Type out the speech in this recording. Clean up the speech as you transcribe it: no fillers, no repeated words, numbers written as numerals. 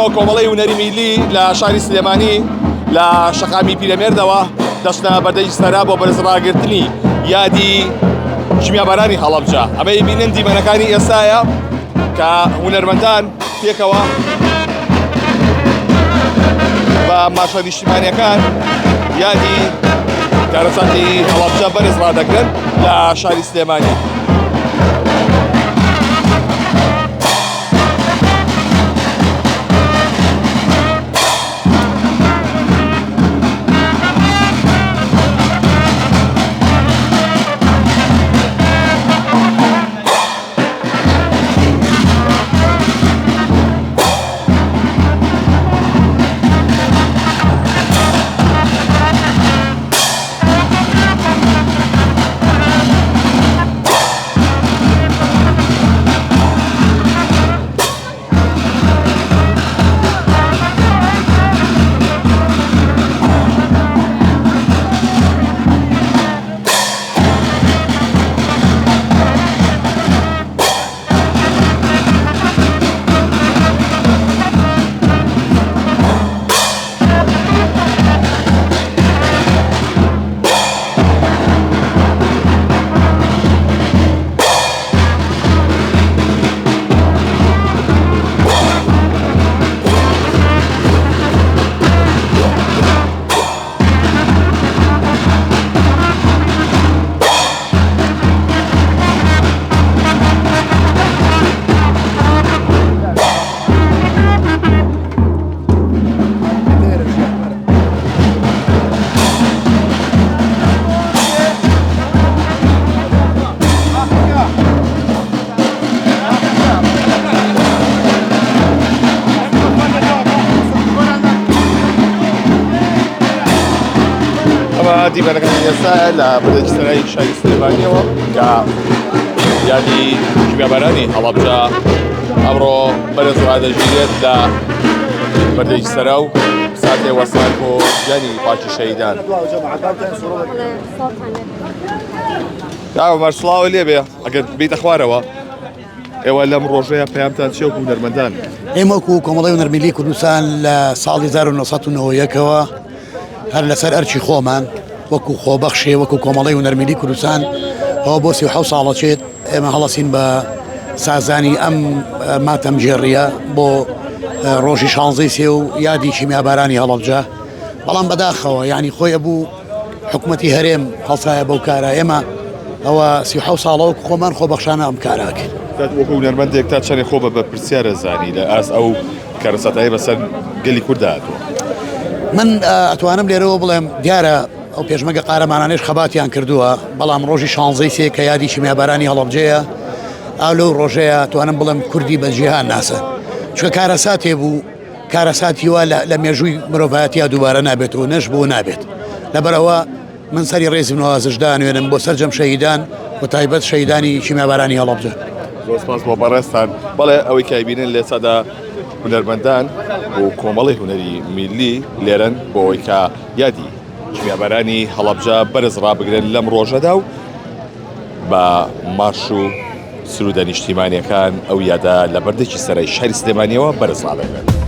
بەڕێزانەوە کۆمەڵی هونەری میلی لە شاری سلێمانی لە شەقامی پیرەمێردەوە دەچنە بەردەی سەرا بۆ بەرزڕاگرتنی یادی چمیابارانی هەڵەبجە. ئەمەی بینن دیمەنەکانی ئێستایە کە هونەرمەندان پێکەوە بە ماشە نیشتیمانیەکان یادی کارەساتی هەڵەبجە بەرز ڕادەگرن لە شاری سلێمانی. دیمەنەکانی ئێستا لە بەردەی سەرای شاری سلێمانیەوە کە یادی چمیابارانی هەڵەبجە ئەمڕۆ بەرز ڕادەژیرێت لە بەردەی سەرا و ساتێ وەسان بۆ ژیانی پاچی شەهیدان. مەرسڵاوە لێبێ ئەگەر بیتە خوارەوە ئێوە لەم ڕۆژەیە پەیامتان چێ و هونەرمەندان؟ ئێمە وەکو کۆمەڵی هونەرمیلی کوردستان لە ساڵی 1990ەوە هەر لەسەر ئەرچی خۆمان وەکو خۆبەخشێ وەکو کۆمەڵی هونەرمیلی کوردستان ئەوە بۆ 37 ساڵەچێت ئێمە هەڵەسین بە سازانی ئەم ماتەمجێڕیە بۆ ڕۆژی 16 سێ و یادی چمیابارانی هەڵەبجە. بەڵام بەداخەوە یعنی خۆی بوو حکوومەتی هەرێم هەڵسایە بەو کارە ئێمە ئەوە 37 ساڵە وەکو خۆمان خۆبەخشانە ئەم کاراکرد. وەکو هونەرمەندێک تا چەندێک خۆ بە پرسیارە زانی لە ئاست ئەو کارەساتایی بەسەر گەلی کوردهاتوە. من ئەتوانم لێرەوە بڵێم دیارە ئەو پێشمەگە قارەمانانێش خەباتیان کردووە، بەڵام ڕۆژی 16 سێ کە یادی چمیابارانی هەڵەبجەیە ئاو لەو ڕۆژەیە توانم بڵێم کوردی بە جیهان ناسە، چکە کارەساتێ بوو کارەساتی وا لە مێژووی مرۆڤایەتیا دووبارە نابێت و نەش بۆ نابێت. لەبەرەوە من سەری ڕێزی نوازشدا نوێنم بۆ سەرجەم شەهیدان و تایبەت شەهیدانی چمیابارانی هەڵەبجە. زۆر سپاس بۆ بەڕێستان. بەڵێ ئەوەی کە بینن لێ سەدا هونەرمەندان و کۆمەڵی هونەری میلی لێرن بۆ ئەوەی کە یادی چمیابارانی هەڵەبجە بەرز ڕابگرن لەم ڕۆژەدا و بە مارش و سرودە نیشتیمانیەکان ئەو یادا لە بەردەکی سەرای شاری سلێمانیەوە بەرز ڕادەگرن.